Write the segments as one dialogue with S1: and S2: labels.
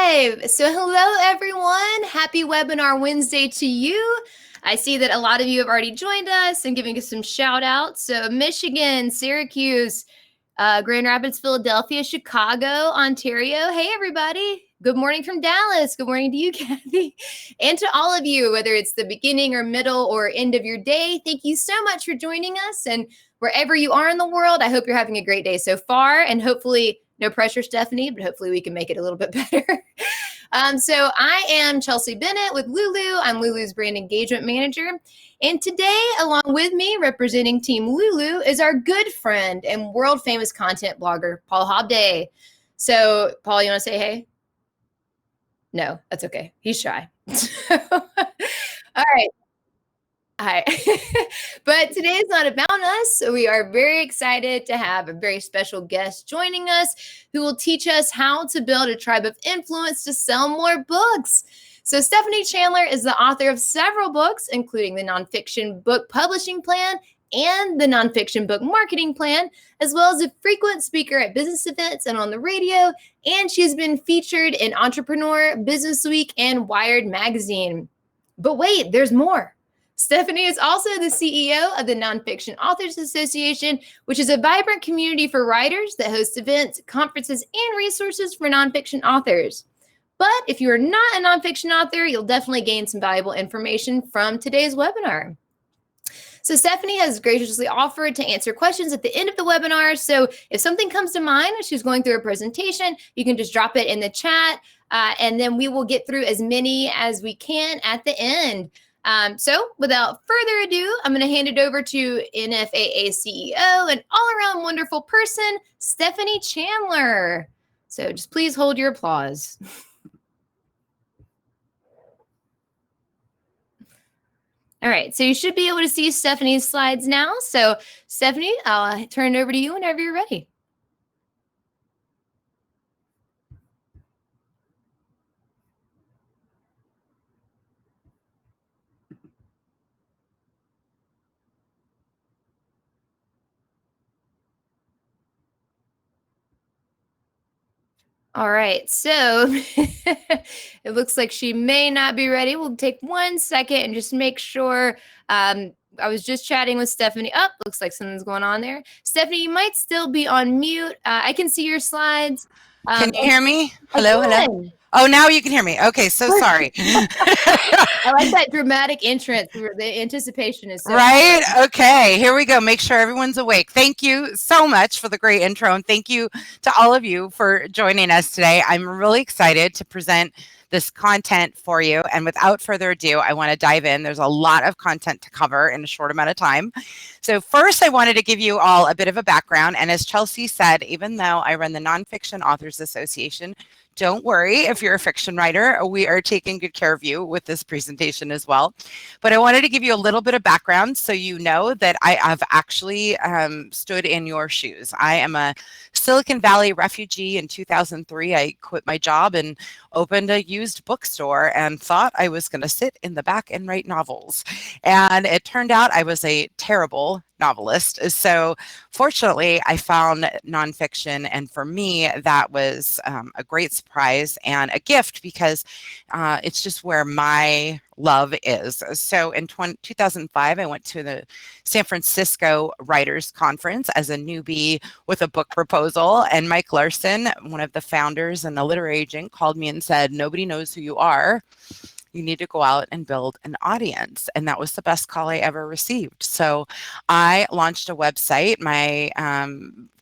S1: live. So hello, everyone. Happy Webinar Wednesday to you. I see that a lot of you have already joined us and giving us some shout outs. So Michigan, Syracuse, Grand Rapids, Philadelphia, Chicago, Ontario. Hey, everybody. Good morning from Dallas. Good morning to you, Kathy. And to all of you, whether it's the beginning or middle or end of your day, thank you so much for joining us. And wherever you are in the world, I hope you're having a great day so far. And hopefully, no pressure, Stephanie, but hopefully we can make it a little bit better. So I am Chelsea Bennett with Lulu. I'm Lulu's brand engagement manager. And today, along with me, representing Team Lulu, is our good friend and world famous content blogger, Paul Hobday. So, Paul, you want to say hey? No, that's okay. He's shy. All right. Hi. But today is not about us. So we are very excited to have a very special guest joining us who will teach us how to build a tribe of influence to sell more books. So Stephanie Chandler is the author of several books, including the nonfiction book publishing plan and the nonfiction book marketing plan, as well as a frequent speaker at business events and on the radio. And she's been featured in Entrepreneur, Business Week, and Wired magazine. But wait, there's more. Stephanie is also the CEO of the Nonfiction Authors Association, which is a vibrant community for writers that hosts events, conferences, and resources for nonfiction authors. But if you are not a nonfiction author, you'll definitely gain some valuable information from today's webinar. So Stephanie has graciously offered to answer questions at the end of the webinar. So if something comes to mind as she's going through a presentation, you can just drop it in the chat, and then we will get through as many as we can at the end. So without further ado, I'm going to hand it over to NFAA CEO and all-around wonderful person, Stephanie Chandler. So just please hold your applause. All right, so you should be able to see Stephanie's slides now. So Stephanie, I'll turn it over to you whenever you're ready. All right, so it looks like she may not be ready. We'll take 1 second and just make sure. I was just chatting with Stephanie. Oh, looks like something's going on there. Stephanie, you might still be on mute. I can see your slides.
S2: Can you hear me? Hello, hello. Oh, now you can hear me. Okay, so sorry.
S1: I like that dramatic entrance. The anticipation is so
S2: right. Awesome. Okay, here we go. Make sure everyone's awake. Thank you so much for the great intro, and thank you to all of you for joining us today. I'm really excited to present this content for you. And without further ado, I want to dive in. There's a lot of content to cover in a short amount of time. So first, I wanted to give you all a bit of a background. And as Chelsea said, even though I run the Nonfiction Authors Association, don't worry if you're a fiction writer, we are taking good care of you with this presentation as well. But I wanted to give you a little bit of background so you know that I have actually stood in your shoes. I am a Silicon Valley refugee. In 2003, I quit my job and opened a used bookstore and thought I was going to sit in the back and write novels. And it turned out I was a terrible novelist. So fortunately, I found nonfiction. And for me, that was a great surprise and a gift because it's just where my love is. So in 2005, I went to the San Francisco Writers Conference as a newbie with a book proposal. And Mike Larson, one of the founders and the literary agent, called me and said, "Nobody knows who you are. You need to go out and build an audience." And that was the best call I ever received. So I launched a website, my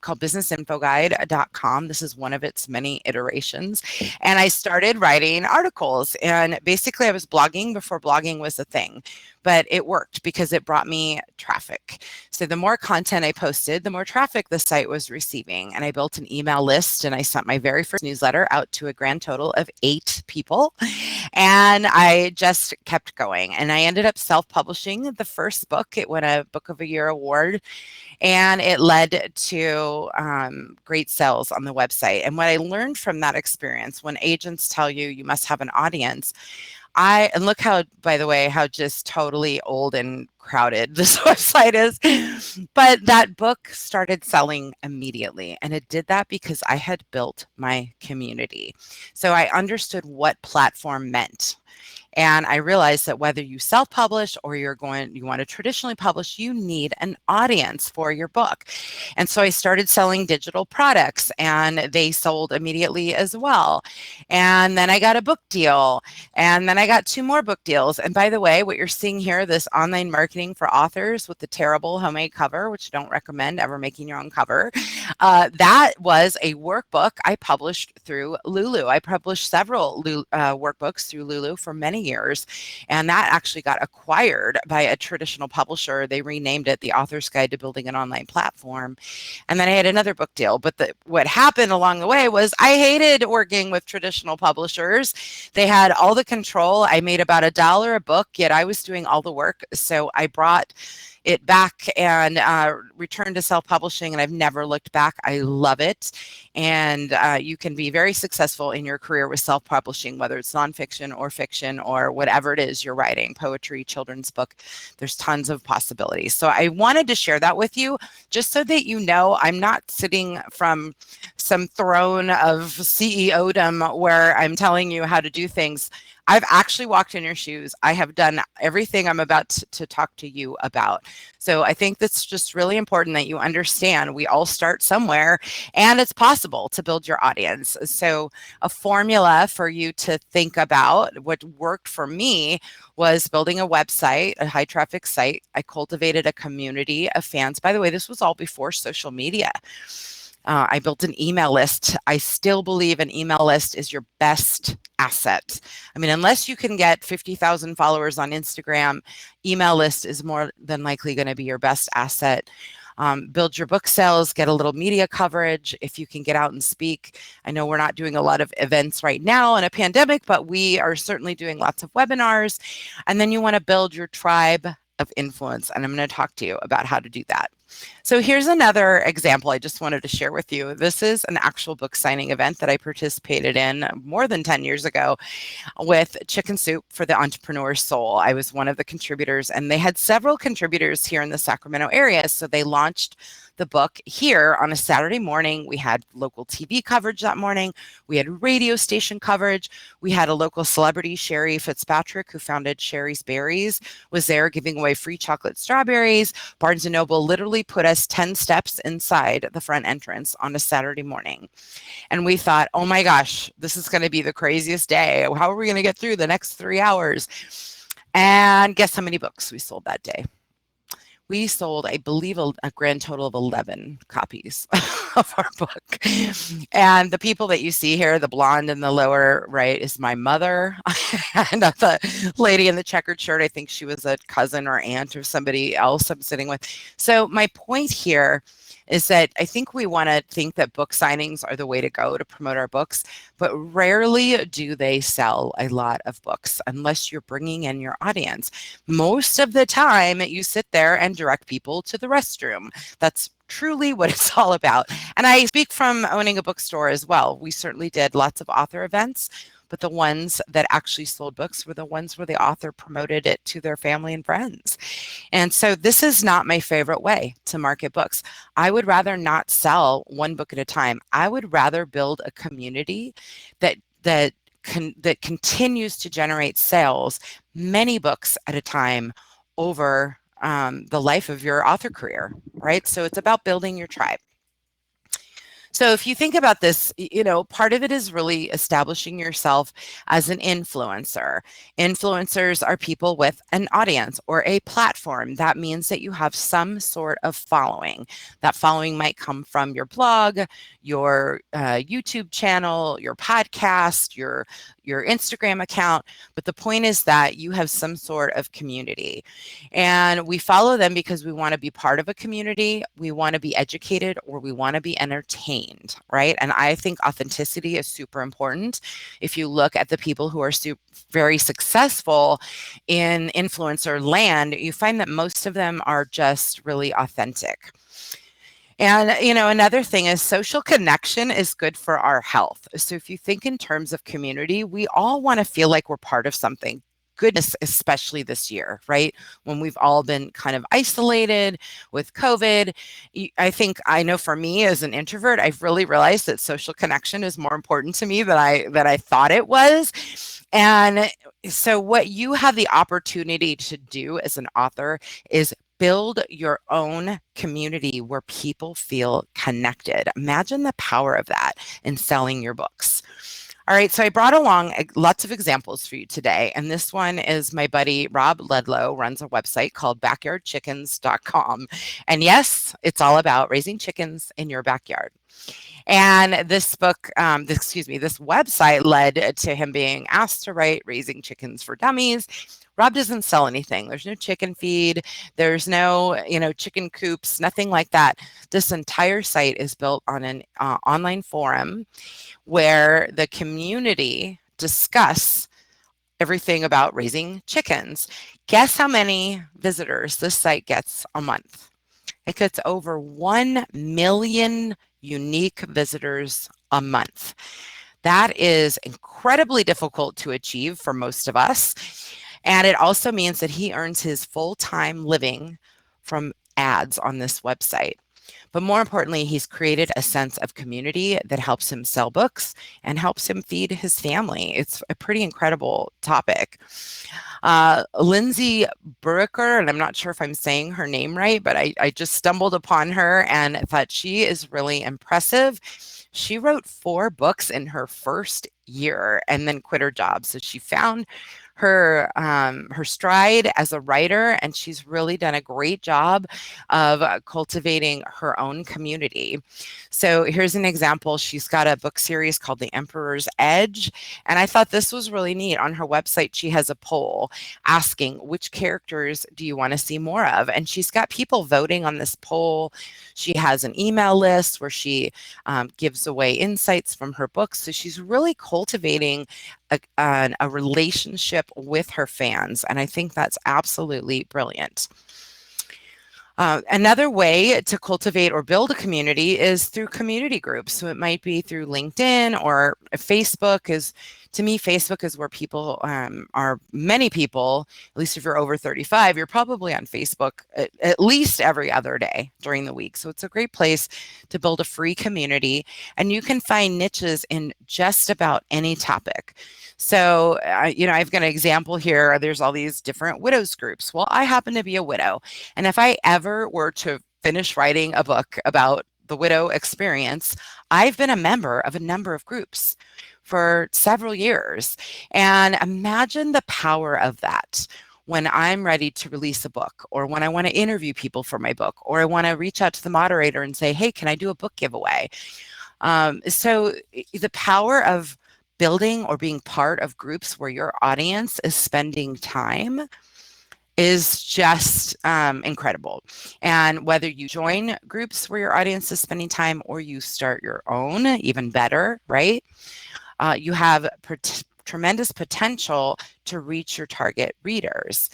S2: called businessinfoguide.com. This is one of its many iterations. And I started writing articles. And basically I was blogging before blogging was a thing. But it worked because it brought me traffic. So the more content I posted, the more traffic the site was receiving. And I built an email list and I sent my very first newsletter out to a grand total of 8 people. And I just kept going. And I ended up self-publishing the first book. It won a Book of the Year award. And it led to great sales on the website. And what I learned from that experience, when agents tell you you must have an audience, and look how, by the way, how just totally old and crowded this website is. But that book started selling immediately. And it did that because I had built my community. So I understood what platform meant. And I realized that whether you self-publish or you want to traditionally publish, you need an audience for your book. And so I started selling digital products and they sold immediately as well. And then I got a book deal and then I got 2 more book deals. And by the way, what you're seeing here, this online marketing for authors with the terrible homemade cover, which I don't recommend ever making your own cover, that was a workbook I published through Lulu. I published several workbooks through Lulu for many years, and that actually got acquired by a traditional publisher. They renamed it The Author's Guide to Building an Online Platform. And then I had another book deal. But what happened along the way was I hated working with traditional publishers. They had all the control. I made about $1 a book, yet I was doing all the work. So I brought it back and returned to self-publishing, and I've never looked back. I love it. And you can be very successful in your career with self-publishing, whether it's nonfiction or fiction or whatever it is you're writing, poetry, children's book. There's tons of possibilities. So I wanted to share that with you just so that you know I'm not sitting from some throne of CEO-dom where I'm telling you how to do things. I've actually walked in your shoes. I have done everything I'm about to talk to you about. So I think that's just really important that you understand we all start somewhere and it's possible to build your audience. So a formula for you to think about, what worked for me was building a website, a high traffic site. I cultivated a community of fans. By the way, this was all before social media. I built an email list. I still believe an email list is your best asset. I mean, unless you can get 50,000 followers on Instagram, email list is more than likely going to be your best asset. Build your book sales, get a little media coverage if you can get out and speak. I know we're not doing a lot of events right now in a pandemic, but we are certainly doing lots of webinars. And then you want to build your tribe of influence. And I'm going to talk to you about how to do that. So here's another example I just wanted to share with you. This is an actual book signing event that I participated in more than 10 years ago with Chicken Soup for the Entrepreneur's Soul. I was one of the contributors, and they had several contributors here in the Sacramento area. So they launched the book here on a Saturday morning. We had local TV coverage that morning. We had radio station coverage. We had a local celebrity, Sherry Fitzpatrick, who founded Sherry's Berries, was there giving away free chocolate strawberries. Barnes & Noble literally put us 10 steps inside the front entrance on a Saturday morning. And we thought, oh my gosh, this is going to be the craziest day. How are we going to get through the next 3 hours? And guess how many books we sold that day? We sold, I believe, a grand total of 11 copies of our book. And the people that you see here, the blonde in the lower right is my mother. And the lady in the checkered shirt, I think she was a cousin or aunt or somebody else I'm sitting with. So my point here is that I think we want to think that book signings are the way to go to promote our books, but rarely do they sell a lot of books unless you're bringing in your audience. Most of the time, you sit there and direct people to the restroom. That's truly what it's all about. And I speak from owning a bookstore as well. We certainly did lots of author events, but the ones that actually sold books were the ones where the author promoted it to their family and friends. And so this is not my favorite way to market books. I would rather not sell one book at a time. I would rather build a community that continues to generate sales, many books at a time over the life of your author career, right? So it's about building your tribe. So if you think about this, part of it is really establishing yourself as an influencer. Influencers are people with an audience or a platform. That means that you have some sort of following. That following might come from your blog, your YouTube channel, your podcast, your Instagram account. But the point is that you have some sort of community. And we follow them because we want to be part of a community, we want to be educated, or we want to be entertained. Right? And I think authenticity is super important. If you look at the people who are very successful in influencer land, you find that most of them are just really authentic. And, another thing is social connection is good for our health. So if you think in terms of community, we all want to feel like we're part of something goodness, especially this year, right? When we've all been kind of isolated with COVID. I think I know for me as an introvert, I've really realized that social connection is more important to me than I thought it was. And so what you have the opportunity to do as an author is build your own community where people feel connected. Imagine the power of that in selling your books. All right, so I brought along lots of examples for you today. And this one is my buddy Rob Ledlow runs a website called backyardchickens.com. And yes, it's all about raising chickens in your backyard. And this book, this website led to him being asked to write Raising Chickens for Dummies. Rob doesn't sell anything. There's no chicken feed. There's no, chicken coops, nothing like that. This entire site is built on an online forum where the community discuss everything about raising chickens. Guess how many visitors this site gets a month? It gets over 1 million unique visitors a month. That is incredibly difficult to achieve for most of us. And it also means that he earns his full-time living from ads on this website. But more importantly, he's created a sense of community that helps him sell books and helps him feed his family. It's a pretty incredible topic. Lindsay Buricker, and I'm not sure if I'm saying her name right, but I just stumbled upon her and thought she is really impressive. She wrote 4 books in her first year and then quit her job. So she found her stride as a writer, and she's really done a great job of cultivating her own community. So here's an example. She's got a book series called The Emperor's Edge, and I thought this was really neat. On her website, she has a poll asking which characters do you want to see more of, and she's got people voting on this poll. She has an email list where she gives away insights from her books. So she's really cultivating a relationship with her fans. And I think that's absolutely brilliant. Another way to cultivate or build a community is through community groups. So it might be through LinkedIn or Facebook. To me, Facebook is where people many people, at least if you're over 35, you're probably on Facebook at least every other day during the week. So it's a great place to build a free community, and you can find niches in just about any topic. So, I've got an example here. There's all these different widows groups. Well, I happen to be a widow. And if I ever were to finish writing a book about the widow experience, I've been a member of a number of groups for several years. And imagine the power of that when I'm ready to release a book, or when I want to interview people for my book, or I want to reach out to the moderator and say, hey, can I do a book giveaway? So the power of building or being part of groups where your audience is spending time is just incredible. And whether you join groups where your audience is spending time or you start your own, even better, right? You have tremendous potential to reach your target readers.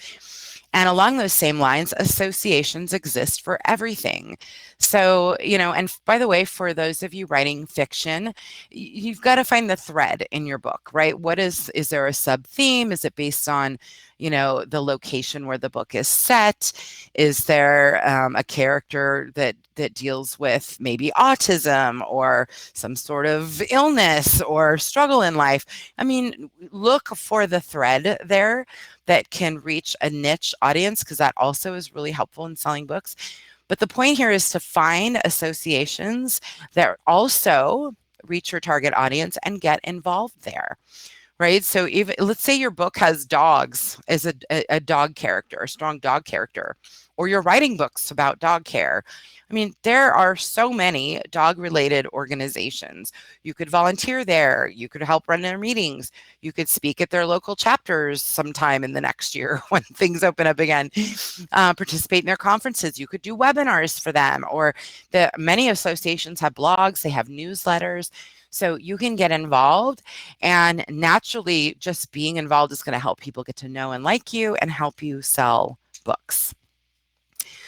S2: And along those same lines, associations exist for everything. So, and by the way, for those of you writing fiction, you've got to find the thread in your book, right? Is there a sub theme? Is it based on, the location where the book is set? Is there a character that deals with maybe autism or some sort of illness or struggle in life? I mean, look for the thread there that can reach a niche audience, because that also is really helpful in selling books. But the point here is to find associations that also reach your target audience and get involved there. Right. So even let's say your book has dogs as a dog character, a strong dog character, or you're writing books about dog care. I mean, there are so many dog related organizations. You could volunteer there. You could help run their meetings. You could speak at their local chapters sometime in the next year when things open up again. Participate in their conferences. You could do webinars for them, or many associations have blogs, they have newsletters. So you can get involved, and naturally just being involved is going to help people get to know and like you and help you sell books.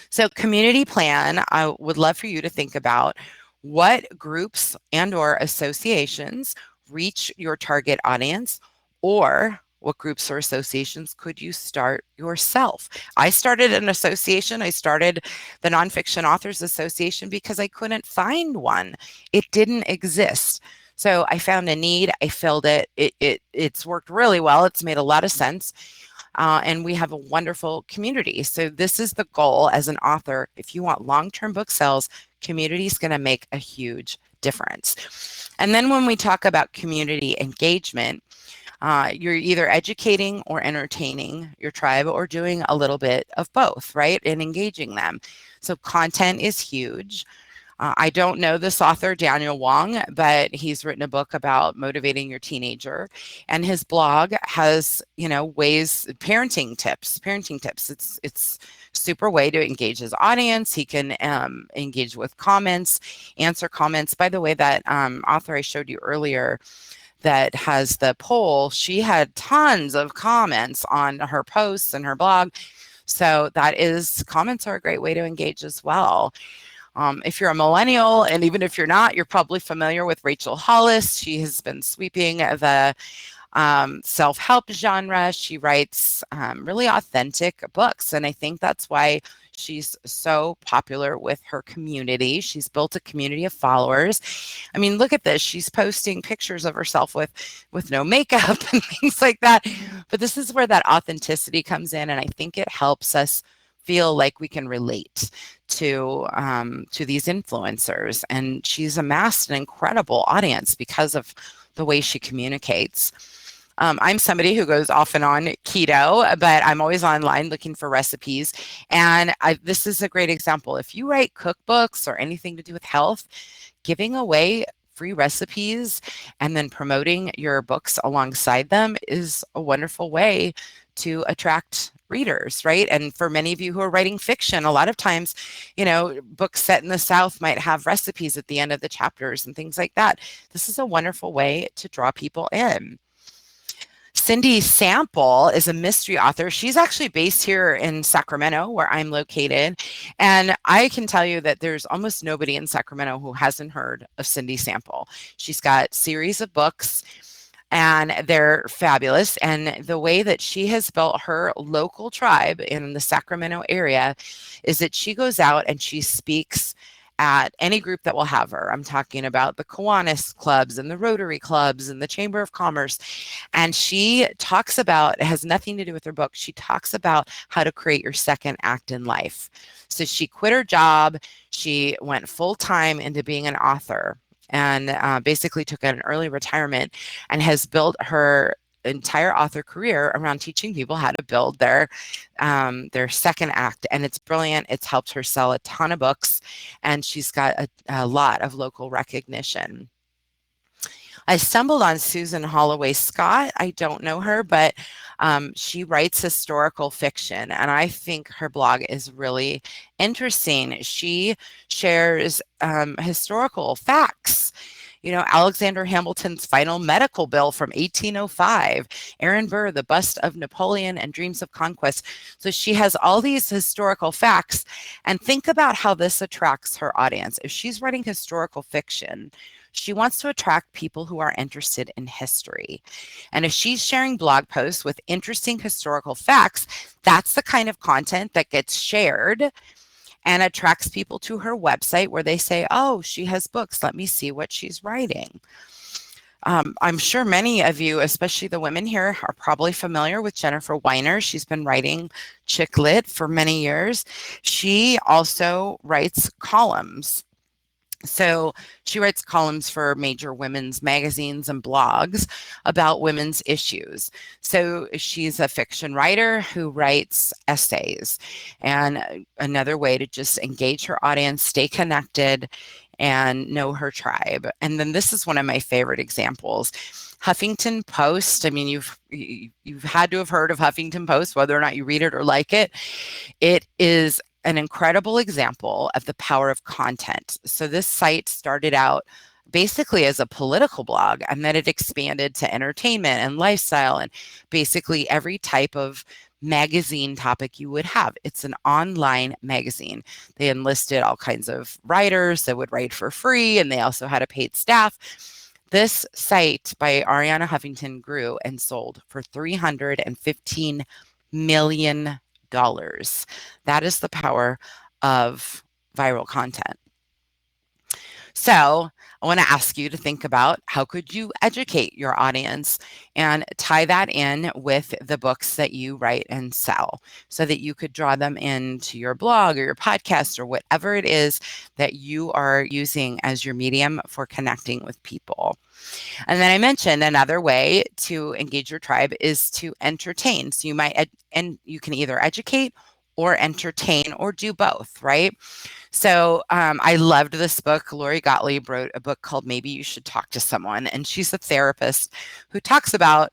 S2: So community plan, I would love for you to think about what groups and or associations reach your target audience, or What groups or associations could you start yourself? I started an association. I started the Nonfiction Authors Association because I couldn't find one. It didn't exist. So I found a need. I filled it. It's worked really well. It's made a lot of sense. And we have a wonderful community. So this is the goal as an author. If you want long-term book sales, community is going to make a huge difference. And then when we talk about community engagement, you're either educating or entertaining your tribe or doing a little bit of both, right? And engaging them. So content is huge. I don't know this author, Daniel Wong, but he's written a book about motivating your teenager. And his blog has, ways, parenting tips. It's super way to engage his audience. He can engage with comments, answer comments. By the way, that author I showed you earlier that has the poll, she had tons of comments on her posts and her blog. So comments are a great way to engage as well. If you're a millennial, and even if you're not, you're probably familiar with Rachel Hollis. She has been sweeping the self-help genre. She writes really authentic books, and I think that's why she's so popular with her community. She's built a community of followers. I mean, look at this. She's posting pictures of herself with no makeup and things like that. But this is where that authenticity comes in, and I think it helps us feel like we can relate to these influencers. And she's amassed an incredible audience because of the way she communicates. I'm somebody who goes off and on keto, but I'm always online looking for recipes. And this is a great example. If you write cookbooks or anything to do with health, giving away free recipes and then promoting your books alongside them is a wonderful way to attract readers, right? And for many of you who are writing fiction, a lot of times, books set in the South might have recipes at the end of the chapters and things like that. This is a wonderful way to draw people in. Cindy Sample is a mystery author. She's actually based here in Sacramento, where I'm located. And I can tell you that there's almost nobody in Sacramento who hasn't heard of Cindy Sample. She's got series of books, and they're fabulous. And the way that she has built her local tribe in the Sacramento area is that she goes out and she speaks at any group that will have her. I'm talking about the Kiwanis clubs and the Rotary clubs and the Chamber of Commerce. And she talks about, it has nothing to do with her book, she talks about how to create your second act in life. So she quit her job. She went full time into being an author and basically took an early retirement and has built her entire author career around teaching people how to build their second act. And it's brilliant. It's helped her sell a ton of books, and she's got a lot of local recognition. I stumbled on Susan Holloway Scott. I don't know her, but she writes historical fiction, and I think her blog is really interesting. She shares historical facts. Alexander Hamilton's final medical bill from 1805, Aaron Burr, the bust of Napoleon and dreams of conquest. So she has all these historical facts, and think about how this attracts her audience. If she's writing historical fiction, she wants to attract people who are interested in history. And if she's sharing blog posts with interesting historical facts, that's the kind of content that gets shared and attracts people to her website where they say, oh, she has books. Let me see what she's writing. I'm sure many of you, especially the women here, are probably familiar with Jennifer Weiner. She's been writing chick lit for many years. She also writes columns. So she writes columns for major women's magazines and blogs about women's issues. So she's a fiction writer who writes essays, and another way to just engage her audience, stay connected, and know her tribe. And then this is one of my favorite examples. Huffington Post. I mean, you've had to have heard of Huffington Post, whether or not you read it or like it. It is an incredible example of the power of content. So this site started out basically as a political blog, and then it expanded to entertainment and lifestyle and basically every type of magazine topic you would have. It's an online magazine. They enlisted all kinds of writers that would write for free, and they also had a paid staff. This site by Ariana Huffington grew and sold for $315 million. That is the power of viral content. So I want to ask you to think about how could you educate your audience and tie that in with the books that you write and sell so that you could draw them into your blog or your podcast or whatever it is that you are using as your medium for connecting with people. And then I mentioned another way to engage your tribe is to entertain. So you might and you can either educate or entertain or do both, right? So I loved this book. Lori Gottlieb wrote a book called Maybe You Should Talk to Someone. And she's a therapist who talks about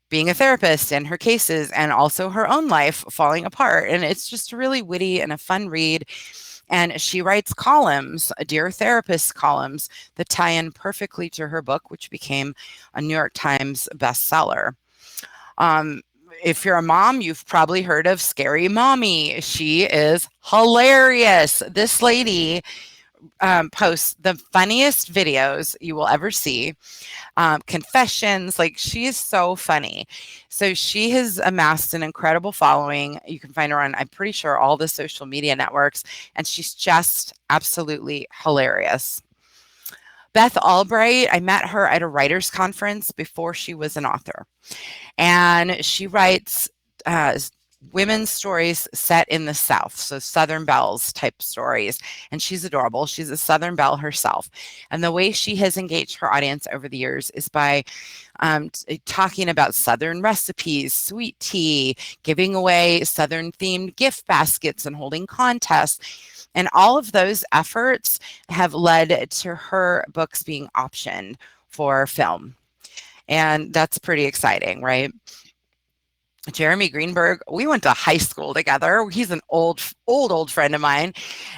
S2: being a therapist and her cases and also her own life falling apart. And it's just really witty and a fun read. And she writes columns, Dear Therapist columns, that tie in perfectly to her book, which became a New York Times bestseller. Um, if you're a mom, you've probably heard of Scary Mommy. She is hilarious. This lady posts the funniest videos you will ever see. Confessions, like she is so funny. So she has amassed an incredible following. You can find her on, I'm pretty sure, all the social media networks, and she's just absolutely hilarious. Beth Albright, I met her at a writers' conference before she was an author. And she writes women's stories set in the South, so Southern Belles type stories. And she's adorable. She's a Southern Belle herself. And the way she has engaged her audience over the years is by talking about Southern recipes, sweet tea, giving away Southern themed gift baskets and holding contests. And all of those efforts have led to her books being optioned for film. And that's pretty exciting, right? Jeremy Greenberg, we went to high school together. He's an old friend of mine.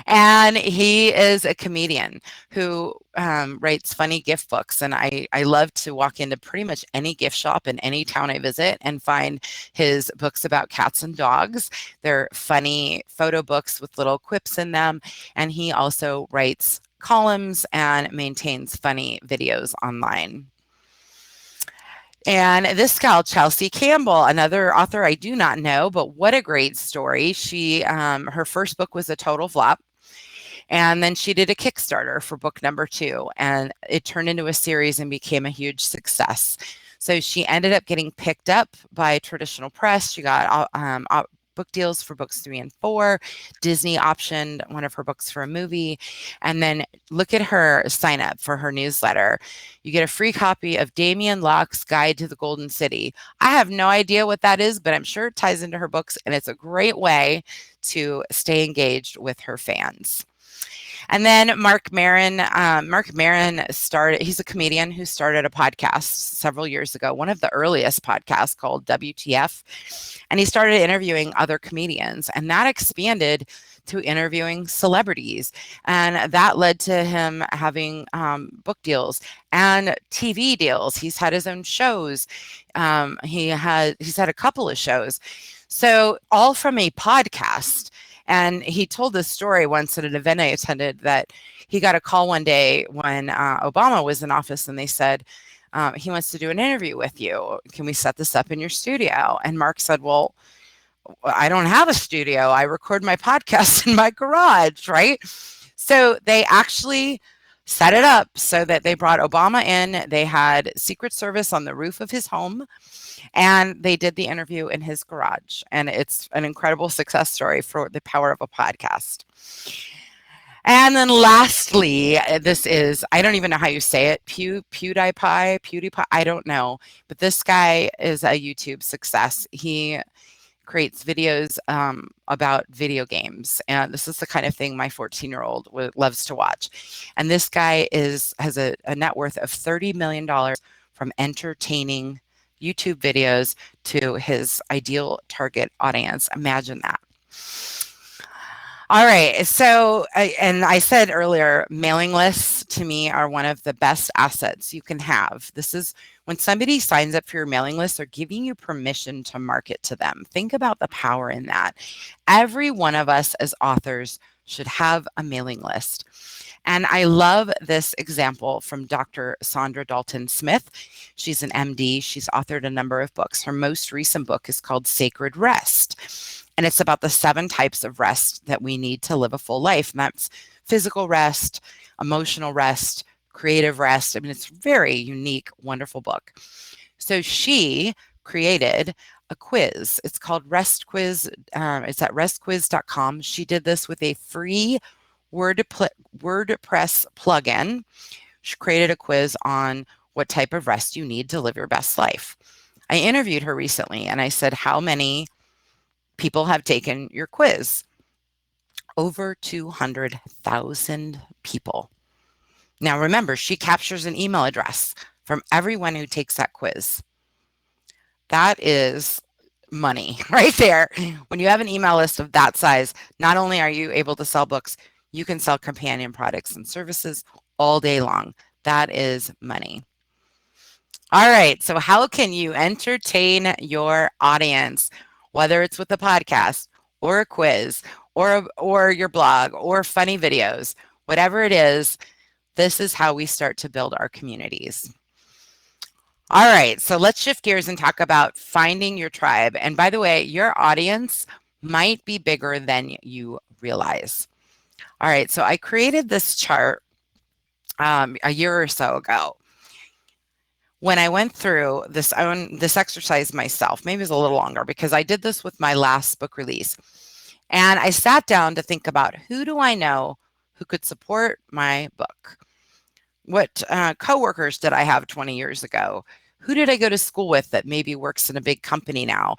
S2: And he is a comedian who writes funny gift books. And I love to walk into pretty much any gift shop in any town I visit and find his books about cats and dogs. They're funny photo books with little quips in them. And he also writes columns and maintains funny videos online. And this gal, Chelsea Campbell, another author I do not know, but what a great story. She, her first book was a total flop. And then she did a Kickstarter for book number 2, and it turned into a series and became a huge success. So she ended up getting picked up by traditional press. She got book deals for books 3 and 4. Disney optioned one of her books for a movie. And then look at her sign up for her newsletter. You get a free copy of Damien Locke's Guide to the Golden City. I have no idea what that is, but I'm sure it ties into her books, and it's a great way to stay engaged with her fans. And then Mark Maron started, he's a comedian who started a podcast several years ago, one of the earliest podcasts called WTF. And he started interviewing other comedians, and that expanded to interviewing celebrities. And that led to him having book deals and TV deals. He's had his own shows. He's had a couple of shows. So all from a podcast. And he told this story once at an event I attended that he got a call one day when Obama was in office, and they said, he wants to do an interview with you. Can we set this up in your studio? And Mark said, well, I don't have a studio. I record my podcast in my garage, right? So they actually set it up so that they brought Obama in. They had Secret Service on the roof of his home, and they did the interview in his garage. And it's an incredible success story for the power of a podcast. And then lastly, this is, I don't even know how you say it, PewDiePie, I don't know. But this guy is a YouTube success. He creates videos about video games. And this is the kind of thing my 14-year-old loves to watch. And this guy has a net worth of $30 million from entertaining YouTube videos to his ideal target audience. Imagine that. All right. So, and I said earlier, mailing lists to me are one of the best assets you can have. This is when somebody signs up for your mailing list, they're giving you permission to market to them. Think about the power in that. Every one of us as authors should have a mailing list. And I love this example from Dr. Sandra Dalton Smith. She's an MD. She's authored a number of books. Her most recent book is called Sacred Rest. And it's about the 7 types of rest that we need to live a full life. And that's physical rest, emotional rest, creative rest. I mean, it's a very unique, wonderful book. So she created a quiz. It's called Rest Quiz. It's at restquiz.com. She did this with a free WordPress plugin. She created a quiz on what type of rest you need to live your best life. I interviewed her recently and I said, how many people have taken your quiz? Over 200,000 people. Now remember, she captures an email address from everyone who takes that quiz. That is money right there. When you have an email list of that size, not only are you able to sell books, you can sell companion products and services all day long. That is money. All right. So how can you entertain your audience, whether it's with a podcast or a quiz or your blog or funny videos, whatever it is, this is how we start to build our communities. All right, so let's shift gears and talk about finding your tribe. And by the way, your audience might be bigger than you realize. All right, so I created this chart a year or so ago. When I went through this exercise myself, maybe it was a little longer because I did this with my last book release. And I sat down to think about, who do I know who could support my book? What coworkers did I have 20 years ago? Who did I go to school with that maybe works in a big company now?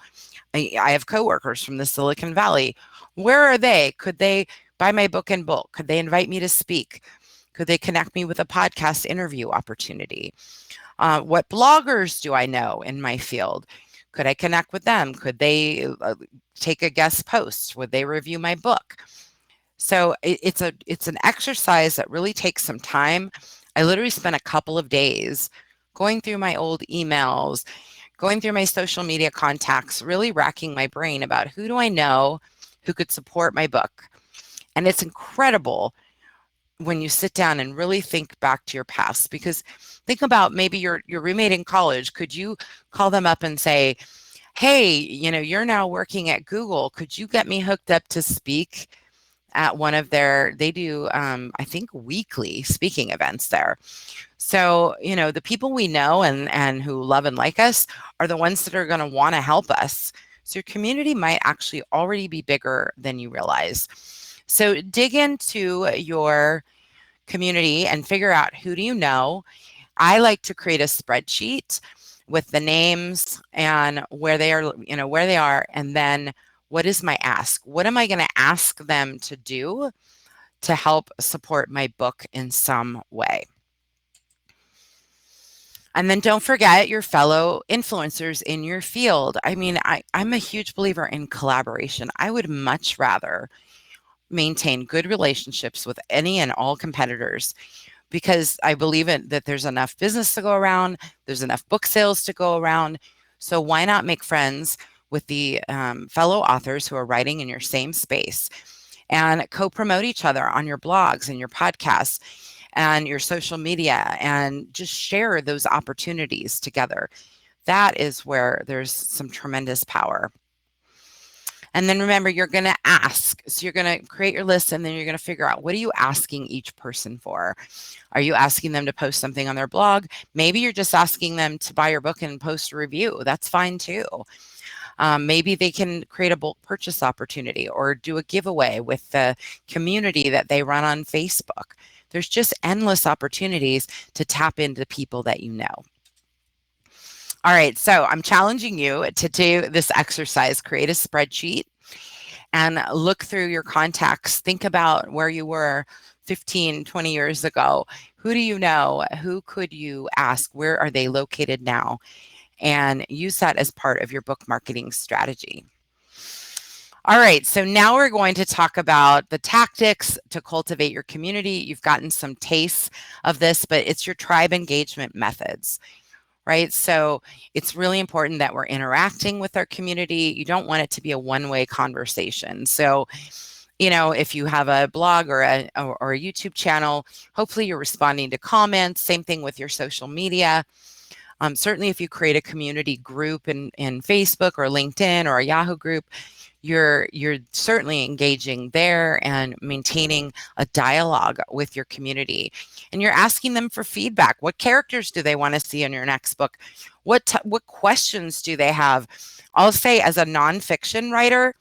S2: I have coworkers from the Silicon Valley. Where are they? Could they buy my book in bulk? Could they invite me to speak? Could they connect me with a podcast interview opportunity? What bloggers do I know in my field? Could I connect with them? Could they take a guest post? Would they review my book? So it's an exercise that really takes some time. I literally spent a couple of days going through my old emails, going through my social media contacts, really racking my brain about who do I know who could support my book. And it's incredible when you sit down and really think back to your past, because think about maybe your roommate in college. Could you call them up and say, hey, you're now working at Google. Could you get me hooked up to speak at one of they do, I think, weekly speaking events there. So, the people we know and who love and like us are the ones that are going to want to help us. So your community might actually already be bigger than you realize. So dig into your community and figure out, who do you know? I like to create a spreadsheet with the names and where they are, and then what is my ask? What am I going to ask them to do to help support my book in some way? And then don't forget your fellow influencers in your field. I mean, I'm a huge believer in collaboration. I would much rather maintain good relationships with any and all competitors, because I believe that there's enough business to go around, there's enough book sales to go around. So why not make friends with the fellow authors who are writing in your same space, and co-promote each other on your blogs and your podcasts and your social media, and just share those opportunities together. That is where there's some tremendous power. And then remember, you're going to ask. So you're going to create your list, and then you're going to figure out, what are you asking each person for? Are you asking them to post something on their blog? Maybe you're just asking them to buy your book and post a review. That's fine too. Maybe they can create a bulk purchase opportunity or do a giveaway with the community that they run on Facebook. There's just endless opportunities to tap into people that you know. All right, so I'm challenging you to do this exercise. Create a spreadsheet and look through your contacts. Think about where you were 15, 20 years ago. Who do you know? Who could you ask? Where are they located now? And use that as part of your book marketing strategy. All right, so now we're going to talk about the tactics to cultivate your community. You've gotten some tastes of this, but it's your tribe engagement methods, right? So it's really important that we're interacting with our community. You don't want it to be a one-way conversation. So if you have a blog or a YouTube channel, hopefully you're responding to comments. Same thing with your social media. Certainly, if you create a community group in Facebook or LinkedIn or a Yahoo group, you're certainly engaging there and maintaining a dialogue with your community, and you're asking them for feedback. What characters do they want to see in your next book? What questions do they have? I'll say, as a nonfiction writer,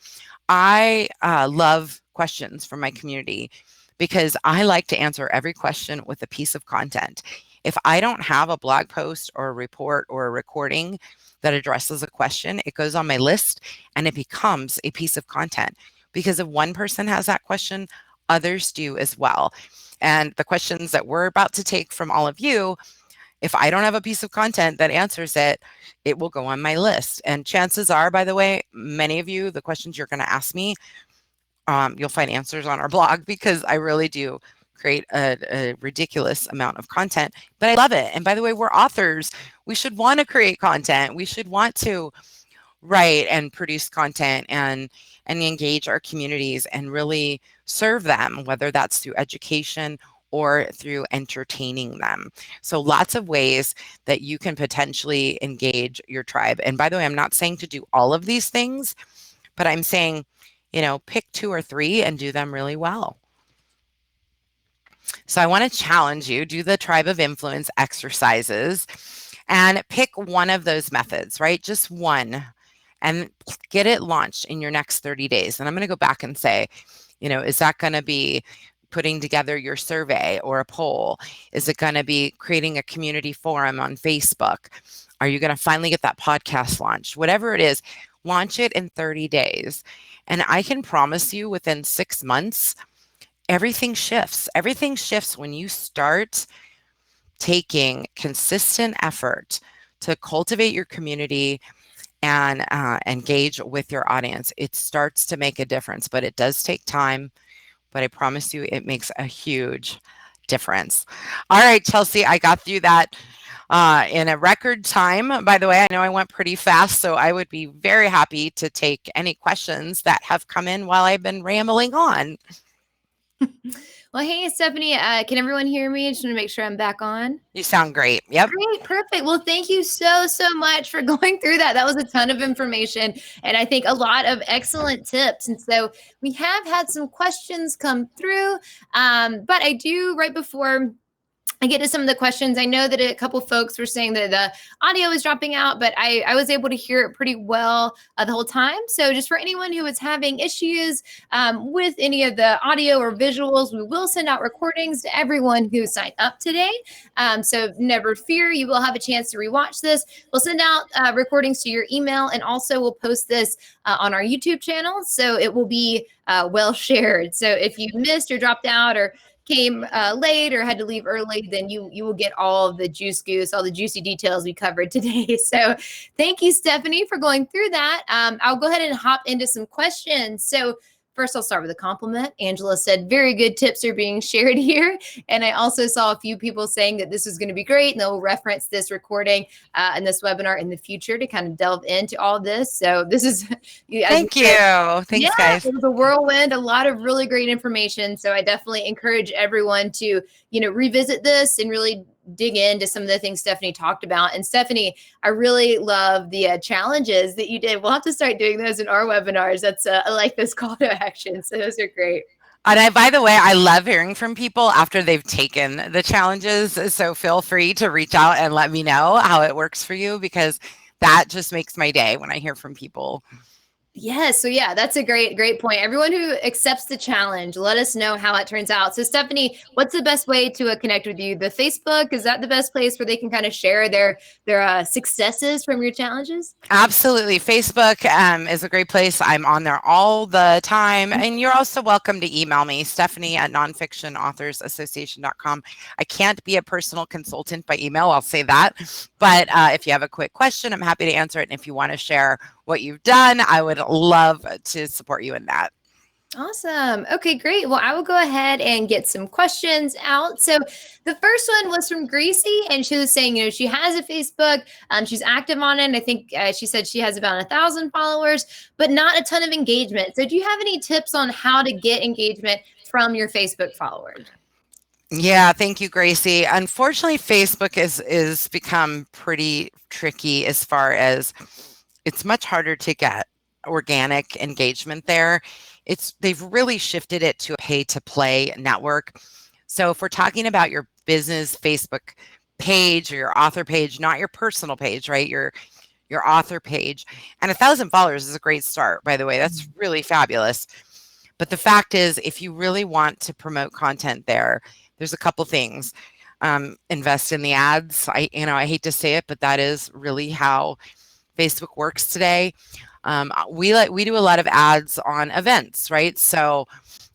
S2: I love questions from my community because I like to answer every question with a piece of content. If I don't have a blog post or a report or a recording that addresses a question, it goes on my list and it becomes a piece of content. Because if one person has that question, others do as well. And the questions that we're about to take from all of you, if I don't have a piece of content that answers it, it will go on my list. And chances are, by the way, many of you, the questions you're going to ask me, you'll find answers on our blog, because I really do create a ridiculous amount of content, but I love it. And by the way, we're authors. We should want to create content. We should want to write and produce content and engage our communities and really serve them, whether that's through education or through entertaining them. So lots of ways that you can potentially engage your tribe. And by the way, I'm not saying to do all of these things, but I'm saying, pick 2 or 3 and do them really well. So I want to challenge you, do the tribe of influence exercises and pick one of those methods, right? Just one, and get it launched in your next 30 days. And I'm going to go back and say, is that going to be putting together your survey or a poll? Is it going to be creating a community forum on Facebook? Are you going to finally get that podcast launched? Whatever it is, launch it in 30 days. And I can promise you, within 6 months, everything shifts. Everything shifts when you start taking consistent effort to cultivate your community and engage with your audience. It starts to make a difference, but it does take time. But I promise you, it makes a huge difference. All right, Chelsea, I got through that in a record time. By the way, I know I went pretty fast, so I would be very happy to take any questions that have come in while I've been rambling on.
S1: Well, hey, Stephanie, can everyone hear me? I just want to make sure I'm back on.
S2: You sound great. Yep.
S1: Great. Perfect. Well, thank you so much for going through that. That was a ton of information and I think a lot of excellent tips. And so we have had some questions come through, but I do, right before I get to some of the questions, I know that a couple folks were saying that the audio is dropping out, but I was able to hear it pretty well the whole time. So just for anyone who is having issues with any of the audio or visuals, we will send out recordings to everyone who signed up today. So never fear, you will have a chance to rewatch this. We'll send out recordings to your email, and also we'll post this on our YouTube channel. So it will be well shared. So if you missed or dropped out or came late or had to leave early, then you will get all of the juice goose, all the juicy details we covered today. So thank you, Stephanie, for going through that. I'll go ahead and hop into some questions. So first, I'll start with a compliment. Angela said, very good tips are being shared here. And I also saw a few people saying that this is going to be great, and they'll reference this recording and this webinar in the future to kind of delve into all this. So this is...
S2: Thank you. Thanks, guys.
S1: It was a whirlwind, a lot of really great information. So I definitely encourage everyone to, revisit this and really dig into some of the things Stephanie talked about. And Stephanie, I really love the challenges that you did. We'll have to start doing those in our webinars. That's I like this call to action. So those are great.
S2: And by the way, I love hearing from people after they've taken the challenges. So feel free to reach out and let me know how it works for you, because that just makes my day when I hear from people.
S1: Yes. So yeah, that's a great point. Everyone who accepts the challenge, let us know how it turns out. So Stephanie, what's the best way to connect with you? The Facebook, is that the best place where they can kind of share their successes from your challenges?
S2: Absolutely. Facebook is a great place. I'm on there all the time. And you're also welcome to email me, Stephanie@nonfictionauthorsassociation.com. I can't be a personal consultant by email, I'll say that. But if you have a quick question, I'm happy to answer it. And if you want to share what you've done, I would love to support you in that.
S1: Awesome. Okay, great. Well, I will go ahead and get some questions out. So the first one was from Gracie, and she was saying, she has a Facebook. She's active on it. And I think she said she has about 1,000 followers, but not a ton of engagement. So do you have any tips on how to get engagement from your Facebook followers?
S2: Yeah, thank you, Gracie. Unfortunately, Facebook is become pretty tricky as far as it's much harder to get organic engagement there. They've really shifted it to a pay to play network. So if we're talking about your business Facebook page or your author page, not your personal page, right? Your author page. And 1,000 followers is a great start, by the way. That's really fabulous. But the fact is, if you really want to promote content there, there's a couple things. Invest in the ads. I hate to say it, but that is really how Facebook works today. We do a lot of ads on events, right? So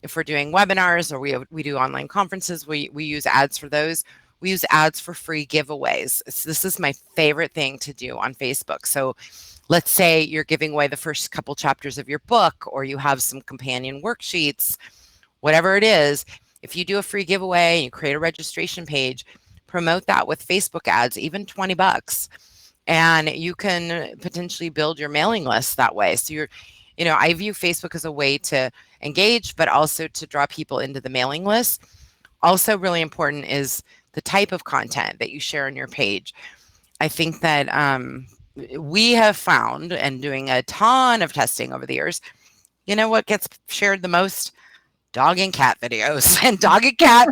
S2: if we're doing webinars or we do online conferences, we use ads for those. We use ads for free giveaways. This is my favorite thing to do on Facebook. So let's say you're giving away the first couple chapters of your book, or you have some companion worksheets, whatever it is. If you do a free giveaway and you create a registration page, promote that with Facebook ads, even $20. And you can potentially build your mailing list that way. So I view Facebook as a way to engage, but also to draw people into the mailing list. Also really important is the type of content that you share on your page. I think that we have found, and doing a ton of testing over the years, what gets shared the most? Dog and cat videos and dog and cat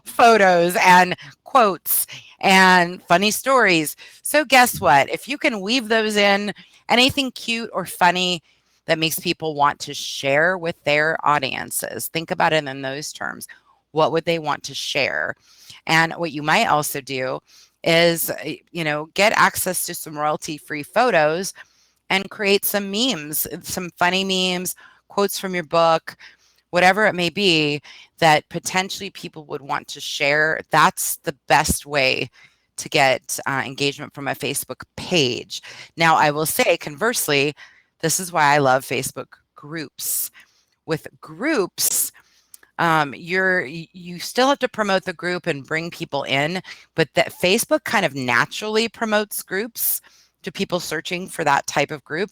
S2: photos and quotes and funny stories. So guess what? If you can weave those in, anything cute or funny that makes people want to share with their audiences, think about it in those terms. What would they want to share? And what you might also do is, get access to some royalty-free photos and create some memes, some funny memes, quotes from your book, whatever it may be that potentially people would want to share. That's the best way to get engagement from a Facebook page. Now, I will say, conversely, this is why I love Facebook groups. With groups, you still have to promote the group and bring people in, but that Facebook kind of naturally promotes groups to people searching for that type of group.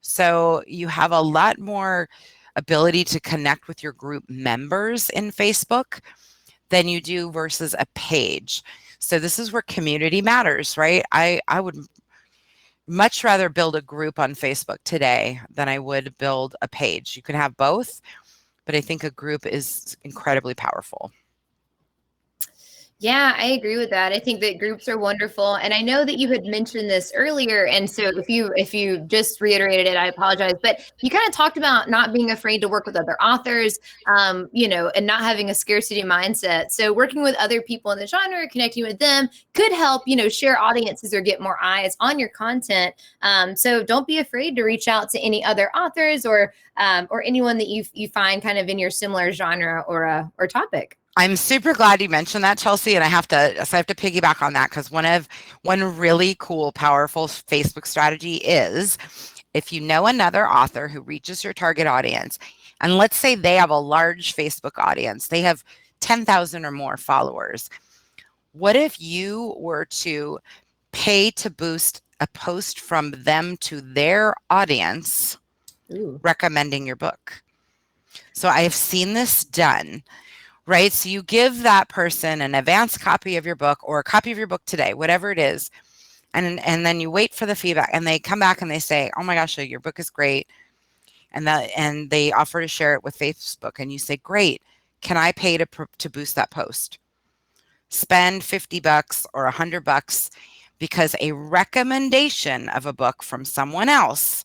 S2: So you have a lot more ability to connect with your group members in Facebook than you do versus a page. So this is where community matters, right? I would much rather build a group on Facebook today than I would build a page. You can have both, but I think a group is incredibly powerful.
S1: Yeah, I agree with that. I think that groups are wonderful. And I know that you had mentioned this earlier. And so if you just reiterated it, I apologize. But you kind of talked about not being afraid to work with other authors, and not having a scarcity mindset. So working with other people in the genre, connecting with them could help, share audiences or get more eyes on your content. So don't be afraid to reach out to any other authors or anyone that you find kind of in your similar genre or topic.
S2: I'm super glad you mentioned that, Chelsea, and I have to piggyback on that because one really cool, powerful Facebook strategy is if you know another author who reaches your target audience, and let's say they have a large Facebook audience, they have 10,000 or more followers. What if you were to pay to boost a post from them to their audience recommending your book? So I have seen this done. Right? So you give that person an advanced copy of your book or a copy of your book today, whatever it is. And then you wait for the feedback and they come back and they say, oh my gosh, your book is great. And they offer to share it with Facebook. And you say, great, can I pay to boost that post? Spend $50 or $100 because a recommendation of a book from someone else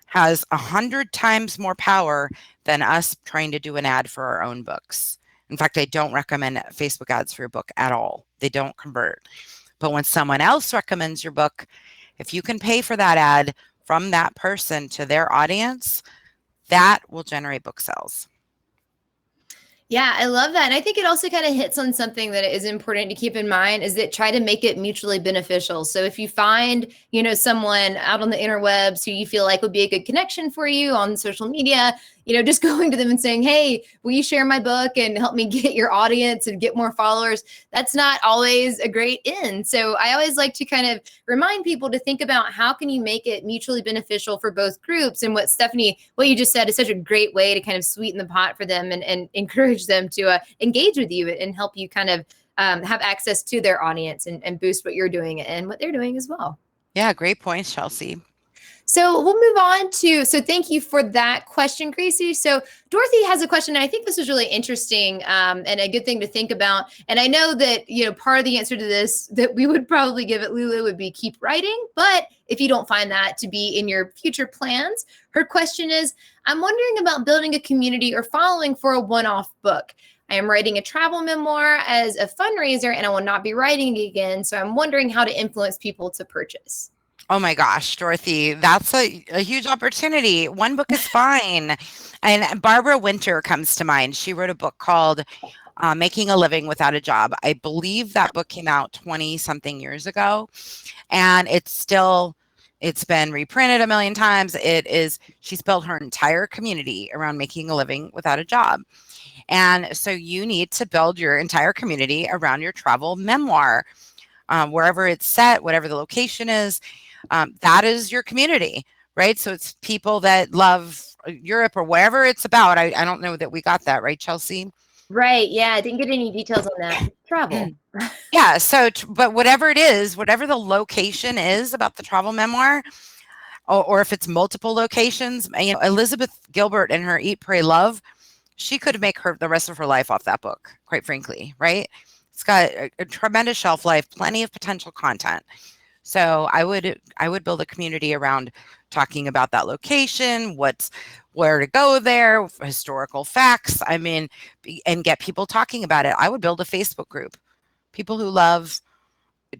S2: has 100 times more power than us trying to do an ad for our own books. In fact, I don't recommend Facebook ads for your book at all. They don't convert. But when someone else recommends your book, if you can pay for that ad from that person to their audience, that will generate book sales.
S1: Yeah, I love that. And I think it also kind of hits on something that is important to keep in mind is that try to make it mutually beneficial. So if you find, someone out on the interwebs who you feel like would be a good connection for you on social media, just going to them and saying, hey, will you share my book and help me get your audience and get more followers? That's not always a great end. So I always like to kind of remind people to think about how can you make it mutually beneficial for both groups. And what you just said is such a great way to kind of sweeten the pot for them and encourage them to engage with you and help you kind of have access to their audience and boost what you're doing and what they're doing as well.
S2: Yeah, great points, Chelsea.
S1: So we'll move on so thank you for that question, Gracie. So Dorothy has a question. And I think this is really interesting and a good thing to think about. And I know that, part of the answer to this that we would probably give at Lulu would be keep writing. But if you don't find that to be in your future plans, her question is, I'm wondering about building a community or following for a one-off book. I am writing a travel memoir as a fundraiser and I will not be writing again. So I'm wondering how to influence people to purchase.
S2: Oh my gosh, Dorothy, that's a huge opportunity. One book is fine. And Barbara Winter comes to mind. She wrote a book called Making a Living Without a Job. I believe that book came out 20 something years ago. And it's been reprinted a million times. She's built her entire community around making a living without a job. And so you need to build your entire community around your travel memoir. Wherever it's set, whatever the location is, that is your community, right? So it's people that love Europe or whatever it's about. I don't know that we got that, right, Chelsea?
S1: Right. Yeah. I didn't get any details on that. Travel.
S2: Yeah. So, but whatever it is, whatever the location is about the travel memoir, or if it's multiple locations, Elizabeth Gilbert and her Eat, Pray, Love, she could make the rest of her life off that book, quite frankly, right? It's got a tremendous shelf life, plenty of potential content. So I would build a community around talking about that location, where to go there, historical facts. And get people talking about it. I would build a Facebook group, people who love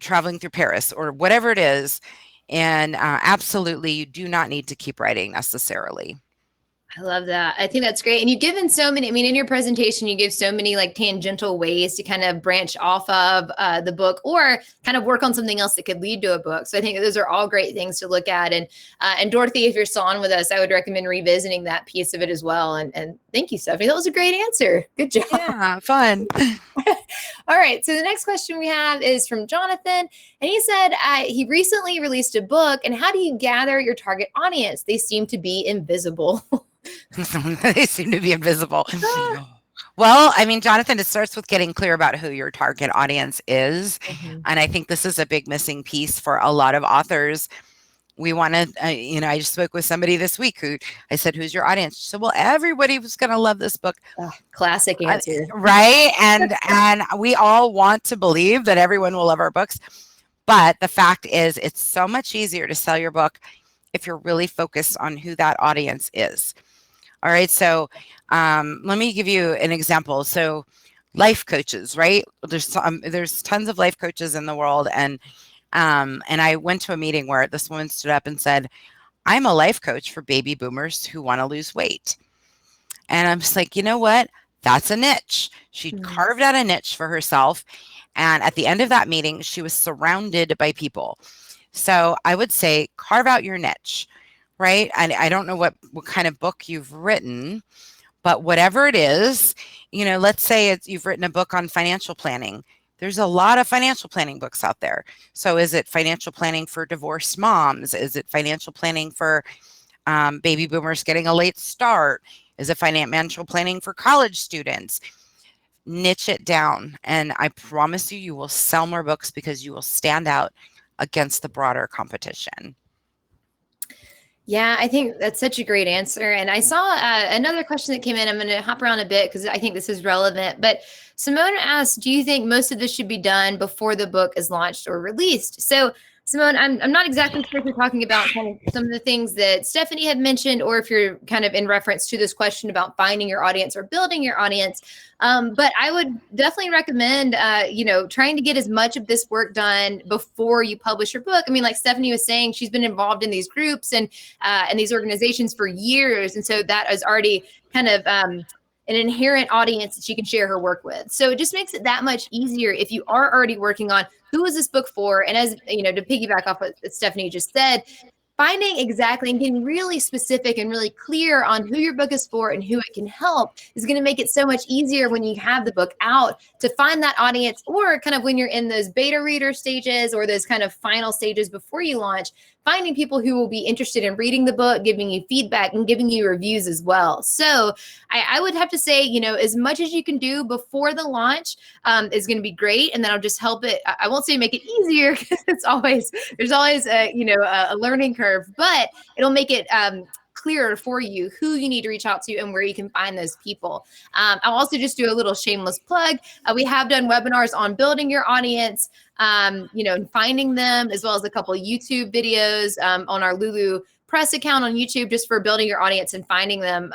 S2: traveling through Paris or whatever it is. And absolutely, you do not need to keep writing necessarily.
S1: I love that. I think that's great. And you've given so many, in your presentation, you give so many like tangential ways to kind of branch off of the book or kind of work on something else that could lead to a book. So I think those are all great things to look at. And Dorothy, if you're still on with us, I would recommend revisiting that piece of it as well. And thank you, Stephanie. That was a great answer. Good job.
S2: Yeah, fun.
S1: All right. So the next question we have is from Jonathan. And he said he recently released a book. And how do you gather your target audience? They seem to be invisible.
S2: They seem to be invisible. Well, Jonathan, it starts with getting clear about who your target audience is. Mm-hmm. And I think this is a big missing piece for a lot of authors. We want to, I just spoke with somebody this week who I said, who's your audience? She said, well, everybody was going to love this book.
S1: Classic answer.
S2: Right. And we all want to believe that everyone will love our books. But the fact is, it's so much easier to sell your book if you're really focused on who that audience is. All right. So let me give you an example. So life coaches, right? There's tons of life coaches in the world. And I went to a meeting where this woman stood up and said, I'm a life coach for baby boomers who want to lose weight. And I'm just like, you know what? That's a niche. She carved out a niche for herself. And at the end of that meeting, she was surrounded by people. So I would say carve out your niche. Right. And I don't know what kind of book you've written, but whatever it is, let's say you've written a book on financial planning. There's a lot of financial planning books out there. So is it financial planning for divorced moms? Is it financial planning for baby boomers getting a late start? Is it financial planning for college students? Niche it down. And I promise you will sell more books because you will stand out against the broader competition.
S1: Yeah, I think that's such a great answer. And I saw another question that came in. I'm going to hop around a bit because I think this is relevant. But Simone asked, do you think most of this should be done before the book is launched or released? So Simone, I'm not exactly sure if you're talking about kind of some of the things that Stephanie had mentioned, or if you're kind of in reference to this question about finding your audience or building your audience. But I would definitely recommend, trying to get as much of this work done before you publish your book. Like Stephanie was saying, she's been involved in these groups and these organizations for years. And so that is already kind of an inherent audience that she can share her work with. So it just makes it that much easier if you are already working on who is this book for? And as to piggyback off what Stephanie just said, finding exactly and getting really specific and really clear on who your book is for and who it can help is going to make it so much easier when you have the book out to find that audience, or kind of when you're in those beta reader stages or those kind of final stages before you launch, finding people who will be interested in reading the book, giving you feedback and giving you reviews as well. So I would have to say, as much as you can do before the launch is going to be great. And that'll just help it. I won't say make it easier, because there's always a learning curve, but it'll make it clearer for you who you need to reach out to and where you can find those people. I'll also just do a little shameless plug. We have done webinars on building your audience, and finding them, as well as a couple of YouTube videos on our Lulu Press account on YouTube, just for building your audience and finding them.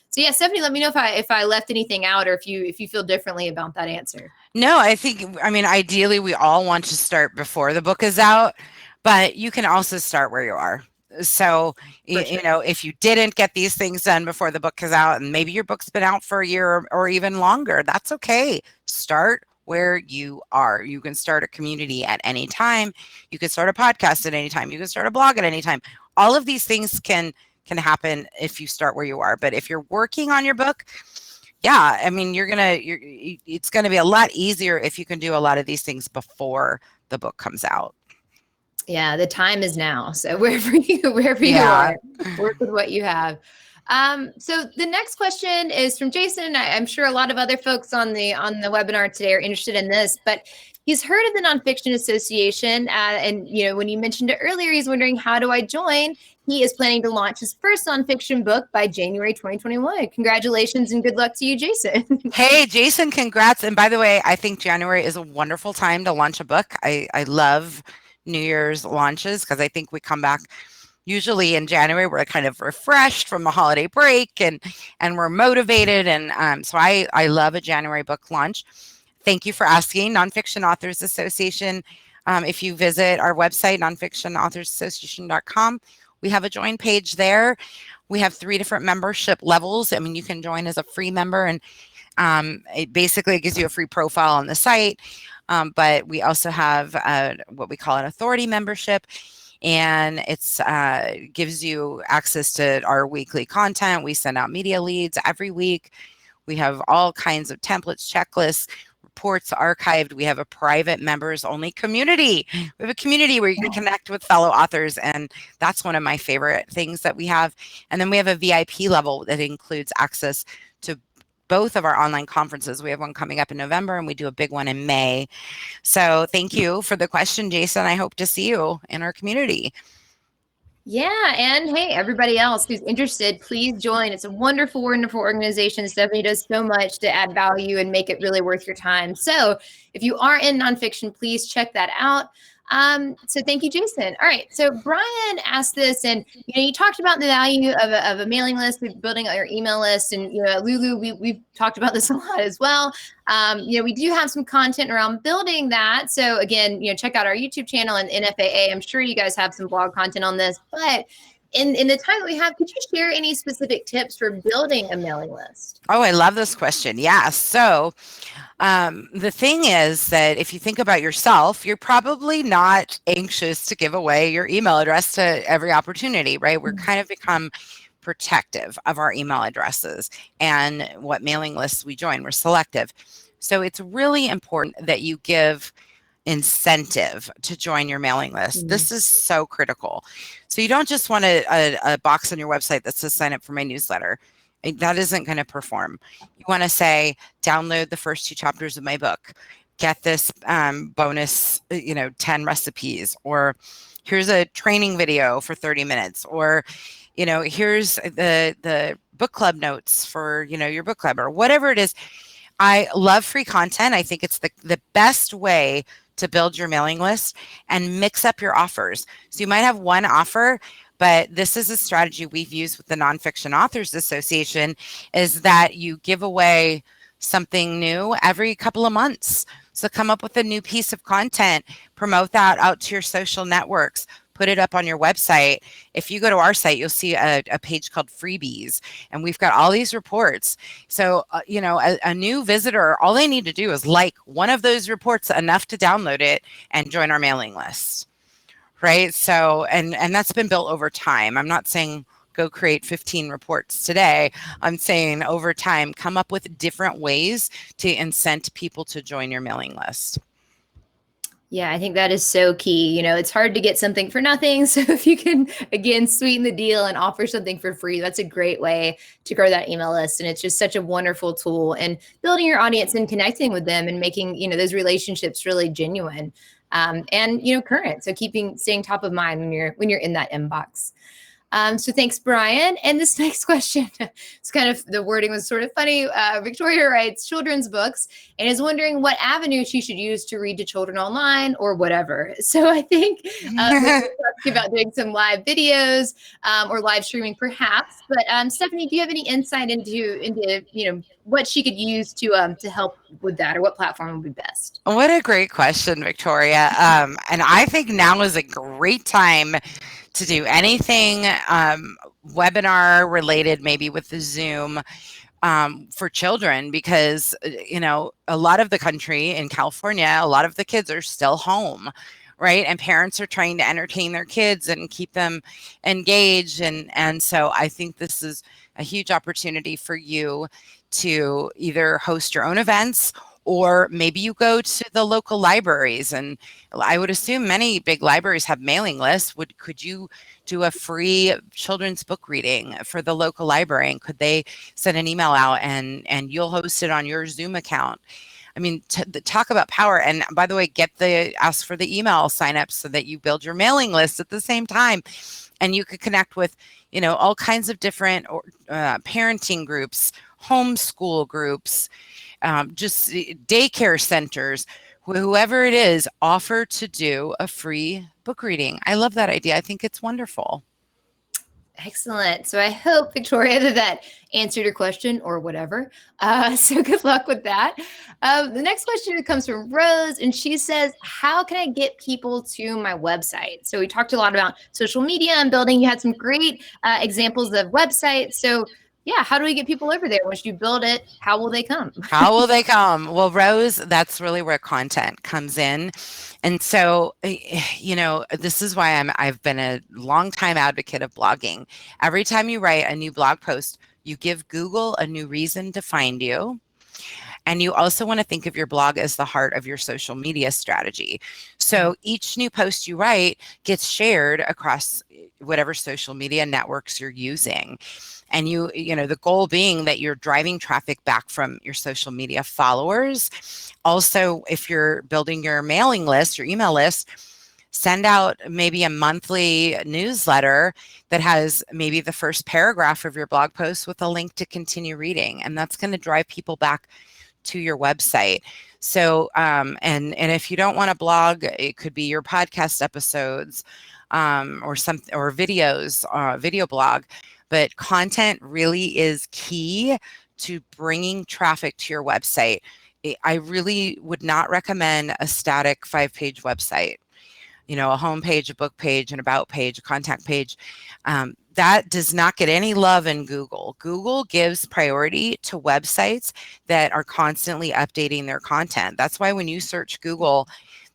S1: So yeah, Stephanie, let me know if I left anything out, or if you feel differently about that answer.
S2: No, ideally we all want to start before the book is out, but you can also start where you are. So, if you didn't get these things done before the book is out, and maybe your book's been out for a year or even longer, that's okay. Start where you are. You can start a community at any time. You can start a podcast at any time. You can start a blog at any time. All of these things can happen if you start where you are. But if you're working on your book, yeah, it's gonna be a lot easier if you can do a lot of these things before the book comes out.
S1: Yeah, the time is now. So wherever you are, work with what you have. So the next question is from Jason. I'm sure a lot of other folks on the webinar today are interested in this, but he's heard of the Nonfiction Association, and when you mentioned it earlier, he's wondering, how do I join? He is planning to launch his first nonfiction book by January 2021. Congratulations and good luck to you, Jason.
S2: Hey, Jason, congrats. And by the way, I think January is a wonderful time to launch a book. I love New Year's launches, because I think we come back usually in January, we're kind of refreshed from the holiday break, and we're motivated. And so I love a January book launch. Thank you for asking. Nonfiction Authors Association. If you visit our website, nonfictionauthorsassociation.com, we have a join page there. We have 3 different membership levels. I mean, you can join as a free member, and it basically gives you a free profile on the site. But we also have what we call an authority membership, and it's gives you access to our weekly content. We send out media leads every week. We have all kinds of templates, checklists, reports archived. We have a private members only community. We have a community where you can connect with fellow authors, and that's one of my favorite things that we have. And then we have a VIP level that includes access to both of our online conferences. We have one coming up in November, and we do a big one in May. So thank you for the question, Jason. I hope to see you in our community.
S1: Yeah, and hey, everybody else who's interested, please join. It's a wonderful, wonderful organization. Stephanie does so much to add value and make it really worth your time. So if you are in nonfiction, please check that out. So thank you, Jason. All right. So Brian asked this, and you talked about the value of a mailing list, building your email list, and Lulu, we've talked about this a lot as well. We do have some content around building that. So again, check out our YouTube channel and NFAA. I'm sure you guys have some blog content on this, but in the time that we have, could you share any specific tips for building a mailing list?
S2: Oh, I love this question. Yeah. So the thing is that if you think about yourself, you're probably not anxious to give away your email address to every opportunity, right? We're kind of become protective of our email addresses and what mailing lists we join. We're selective. So it's really important that you give incentive to join your mailing list. This is so critical. So you don't just want a box on your website that says sign up for my newsletter. That isn't going to perform. You want to say, download the first 2 chapters of my book, get this bonus, 10 recipes, or here's a training video for 30 minutes, or, here's the book club notes for, your book club, or whatever it is. I love free content. I think it's the best way to build your mailing list, and mix up your offers. So you might have one offer, but this is a strategy we've used with the Nonfiction Authors Association, is that you give away something new every couple of months. So come up with a new piece of content, promote that out to your social networks, put it up on your website. If you go to our site, you'll see a page called Freebies, and we've got all these reports. So, a new visitor, all they need to do is like one of those reports enough to download it and join our mailing list. right? So, and that's been built over time. I'm not saying go create 15 reports today. I'm saying over time, come up with different ways to incent people to join your mailing list.
S1: Yeah, I think that is so key. It's hard to get something for nothing. So if you can, again, sweeten the deal and offer something for free, that's a great way to grow that email list. And it's just such a wonderful tool and building your audience and connecting with them and making, those relationships really genuine, and, current. So staying top of mind when you're in that inbox. So thanks, Brian. And this next question, it's kind of, the wording was sort of funny. Victoria writes children's books and is wondering what avenue she should use to read to children online or whatever. So I think maybe we're talking about doing some live videos, or live streaming perhaps. But Stephanie, do you have any insight into what she could use to help with that, or what platform would be best?
S2: What a great question, Victoria. And I think now is a great time to do anything webinar related, maybe with the Zoom, for children, because a lot of the country in California, a lot of the kids are still home, right? And parents are trying to entertain their kids and keep them engaged, and so I think this is a huge opportunity for you to either host your own events, or maybe you go to the local libraries, and I would assume many big libraries have mailing lists. Could you do a free children's book reading for the local library, and could they send an email out, and you'll host it on your Zoom account? I mean, talk about power. And by the way, ask for the email signups so that you build your mailing list at the same time. And you could connect with, all kinds of different parenting groups, homeschool groups, just daycare centers, whoever it is, offer to do a free book reading. I love that idea. I think it's wonderful.
S1: Excellent. So I hope, Victoria, that answered your question or whatever. So good luck with that. The next question comes from Rose, and she says, how can I get people to my website? So we talked a lot about social media and building. You had some great examples of websites. So yeah, how do we get people over there? Once you build it, how will they come?
S2: How will they come? Well, Rose, that's really where content comes in. And so, this is why I've been a longtime advocate of blogging. Every time you write a new blog post, you give Google a new reason to find you. And you also want to think of your blog as the heart of your social media strategy. So each new post you write gets shared across whatever social media networks you're using. And the goal being that you're driving traffic back from your social media followers. Also, if you're building your mailing list, your email list, send out maybe a monthly newsletter that has maybe the first paragraph of your blog post with a link to continue reading. And that's going to drive people back to your website. So, and if you don't want to blog, it could be your podcast episodes, or videos, video blog. But content really is key to bringing traffic to your website. I really would not recommend a static 5-page website. A home page, a book page, an about page, a contact page. That does not get any love in Google. Google gives priority to websites that are constantly updating their content. That's why when you search Google,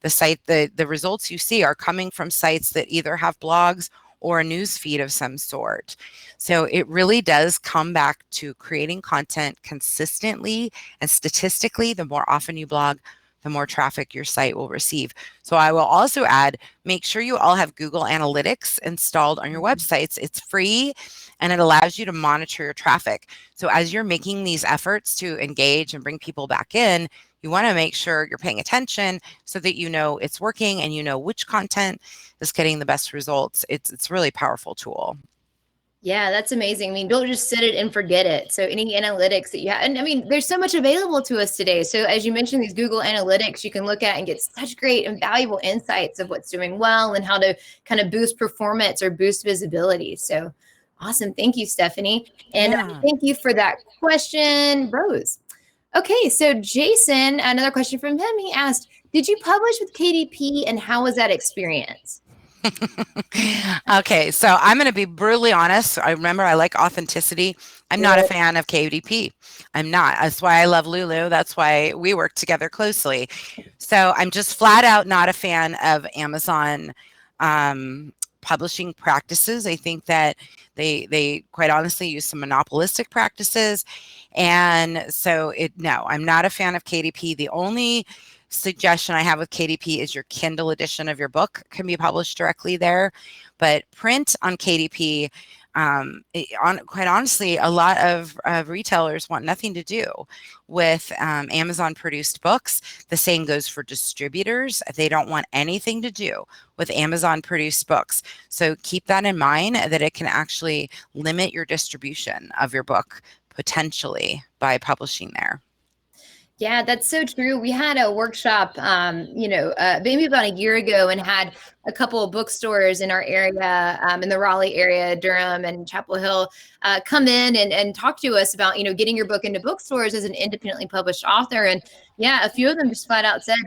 S2: the results you see are coming from sites that either have blogs or a news feed of some sort. So it really does come back to creating content consistently, and statistically, the more often you blog, the more traffic your site will receive. So I will also add, make sure you all have Google Analytics installed on your websites. It's free and it allows you to monitor your traffic. So as you're making these efforts to engage and bring people back in, you want to make sure you're paying attention so that you know it's working and you know which content is getting the best results. It's a really powerful tool.
S1: Yeah, that's amazing. I mean, don't just set it and forget it. So any analytics that you have, and I mean, there's so much available to us today. So as you mentioned, these Google Analytics, you can look at and get such great and valuable insights of what's doing well and how to kind of boost performance or boost visibility. So awesome. Thank you, Stephanie. And thank you for that question, Rose. Okay, so Jason, another question from him. He asked, did you publish with KDP and how was that experience?
S2: Okay, so I'm going to be brutally honest. I like authenticity. I'm not a fan of KDP. I'm not. That's why I love Lulu. That's why we work together closely. So I'm just flat out not a fan of Amazon publishing practices. I think that they quite honestly use some monopolistic practices. And so no, I'm not a fan of KDP. The only suggestion I have with KDP is your Kindle edition of your book can be published directly there. But print on KDP, quite honestly, a lot of retailers want nothing to do with Amazon produced books. The same goes for distributors. They don't want anything to do with Amazon produced books. So keep that in mind, that it can actually limit your distribution of your book potentially by publishing there.
S1: Yeah, that's so true. We had a workshop, maybe about a year ago, and had a couple of bookstores in our area, in the Raleigh area, Durham and Chapel Hill, come in and talk to us about, getting your book into bookstores as an independently published author. And yeah, a few of them just flat out said,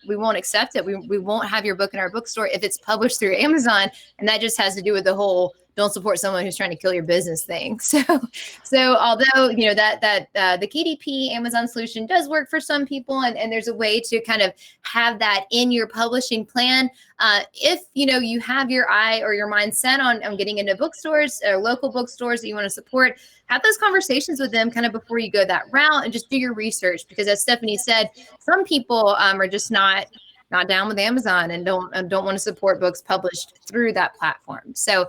S1: we won't accept it. We won't have your book in our bookstore if it's published through Amazon. And that just has to do with the whole don't support someone who's trying to kill your business thing. So although, the KDP Amazon solution does work for some people, and there's a way to kind of have that in your publishing plan. If, you have your eye or your mind set on getting into bookstores or local bookstores that you want to support, have those conversations with them kind of before you go that route, and just do your research. Because as Stephanie said, some people are just not down with Amazon and don't want to support books published through that platform. So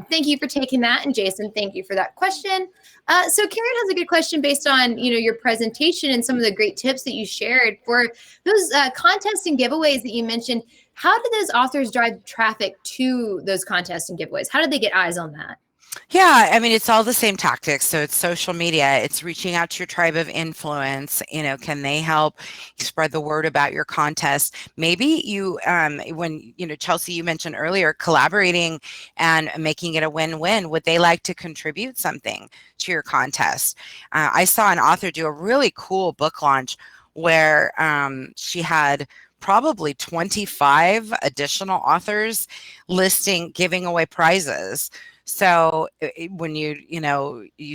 S1: thank you for taking that. And Jason, thank you for that question. So Karen has a good question based on, your presentation and some of the great tips that you shared for those contests and giveaways that you mentioned. How do those authors drive traffic to those contests and giveaways? How do they get eyes on that?
S2: Yeah, I mean, it's all the same tactics. So it's social media, it's reaching out to your tribe of influence. Can they help spread the word about your contest? Maybe you, Chelsea, you mentioned earlier, collaborating and making it a win-win. Would they like to contribute something to your contest? I saw an author do a really cool book launch where she had probably 25 additional authors giving away prizes. So when you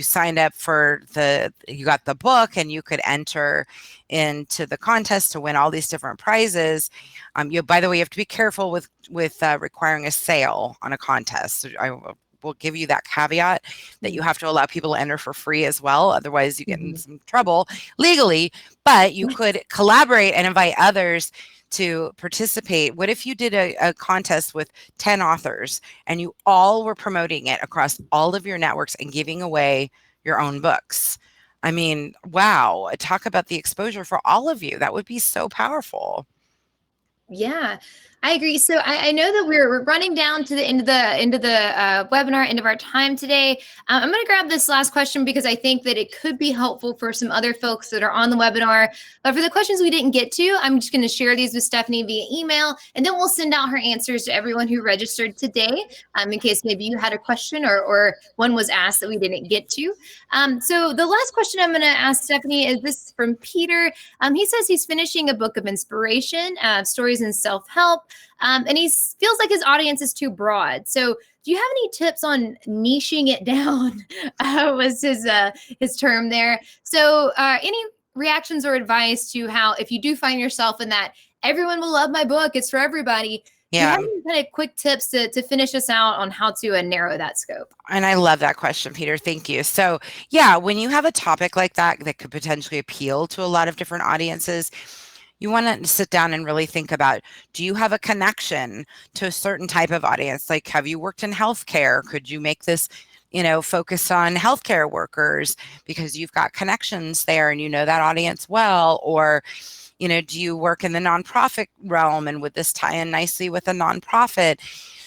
S2: signed up you got the book and you could enter into the contest to win all these different prizes. By the way, you have to be careful with requiring a sale on a contest. So I will give you that caveat that you have to allow people to enter for free as well. Otherwise you get in some trouble legally, but you could collaborate and invite others to participate. What if you did a contest with 10 authors and you all were promoting it across all of your networks and giving away your own books? I mean, wow, talk about the exposure for all of you. That would be so powerful.
S1: Yeah, I agree. So I know that we're running down to the end of the webinar, end of our time today. I'm going to grab this last question because I think that it could be helpful for some other folks that are on the webinar. But for the questions we didn't get to, I'm just going to share these with Stephanie via email, and then we'll send out her answers to everyone who registered today, in case maybe you had a question or one was asked that we didn't get to. So the last question I'm going to ask Stephanie is this from Peter. He says he's finishing a book of inspiration, stories and self-help. And he feels like his audience is too broad. So do you have any tips on niching it down? Was his term there. So any reactions or advice to how, if you do find yourself in that everyone will love my book, it's for everybody. Do you have any kind of quick tips to finish us out on how to narrow that scope?
S2: And I love that question, Peter. Thank you. So yeah, when you have a topic like that could potentially appeal to a lot of different audiences, you want to sit down and really think about, do you have a connection to a certain type of audience? Like, have you worked in healthcare? Could you make this, focus on healthcare workers because you've got connections there and you know that audience well? Or, do you work in the nonprofit realm and would this tie in nicely with a nonprofit?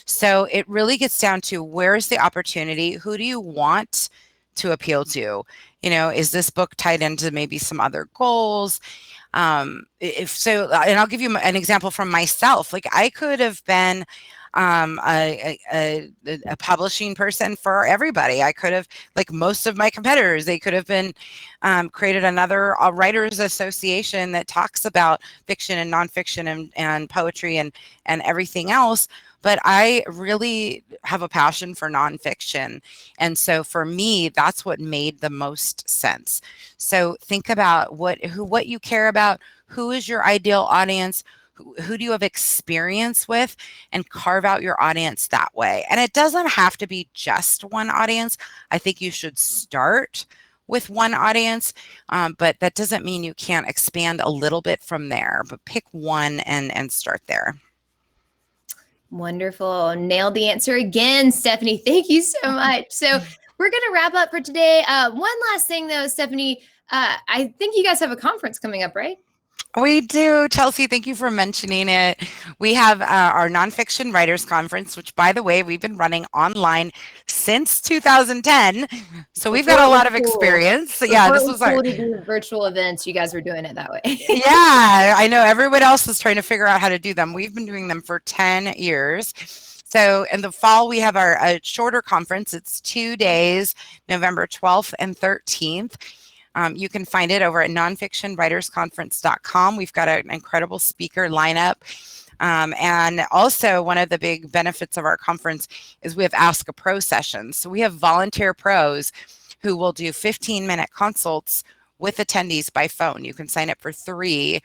S2: So it really gets down to, where's the opportunity? Who do you want to appeal to? Is this book tied into maybe some other goals? If so, and I'll give you an example from myself. Like, I could have been a publishing person for everybody. I could have, like most of my competitors, they could have been created another writers association that talks about fiction and nonfiction and poetry and everything else. But I really have a passion for nonfiction. And so for me, that's what made the most sense. So think about what you care about, who is your ideal audience, who do you have experience with, and carve out your audience that way. And it doesn't have to be just one audience. I think you should start with one audience, but that doesn't mean you can't expand a little bit from there, but pick one and start there.
S1: Wonderful. Nailed the answer again, Stephanie. Thank you so much. So we're going to wrap up for today. One last thing, though, Stephanie. I think you guys have a conference coming up, right?
S2: We do, Chelsea. Thank you for mentioning it. We have our Nonfiction Writers Conference, which, by the way, we've been running online since 2010. So we've got a lot of experience. So, yeah, this was
S1: cool to do virtual events. You guys were doing it that way.
S2: Yeah, I know everyone else is trying to figure out how to do them. We've been doing them for 10 years. So in the fall, we have a shorter conference. It's 2 days, November 12th and 13th. You can find it over at nonfictionwritersconference.com. We've got an incredible speaker lineup. And also, one of the big benefits of our conference is we have Ask a Pro sessions. So we have volunteer pros who will do 15-minute consults with attendees by phone. You can sign up for 3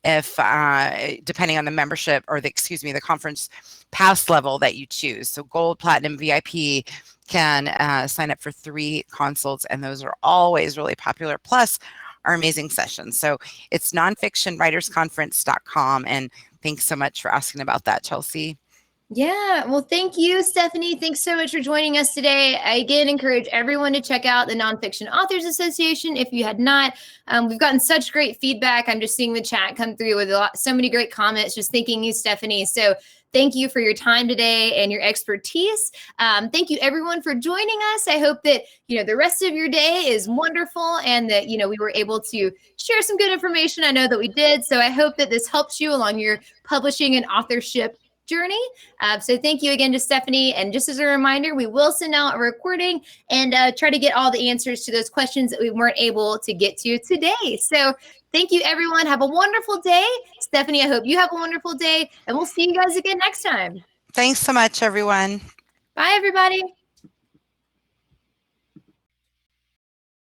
S2: if depending on the membership or the conference pass level that you choose. So gold, platinum, VIP can sign up for 3 consults, and those are always really popular, plus our amazing sessions. So it's nonfictionwritersconference.com, and thanks so much for asking about that, Chelsea.
S1: Yeah, well, thank you, Stephanie. Thanks so much for joining us today. I again encourage everyone to check out the Nonfiction Authors Association if you had not. We've gotten such great feedback. I'm just seeing the chat come through with so many great comments, just thanking you, Stephanie. So thank you for your time today and your expertise. Thank you, everyone, for joining us. I hope that the rest of your day is wonderful and that we were able to share some good information. I know that we did. So I hope that this helps you along your publishing and authorship journey. So thank you again to Stephanie. And just as a reminder, we will send out a recording and try to get all the answers to those questions that we weren't able to get to today. So thank you, everyone. Have a wonderful day. Stephanie, I hope you have a wonderful day, and we'll see you guys again next time.
S2: Thanks so much, everyone.
S1: Bye, everybody.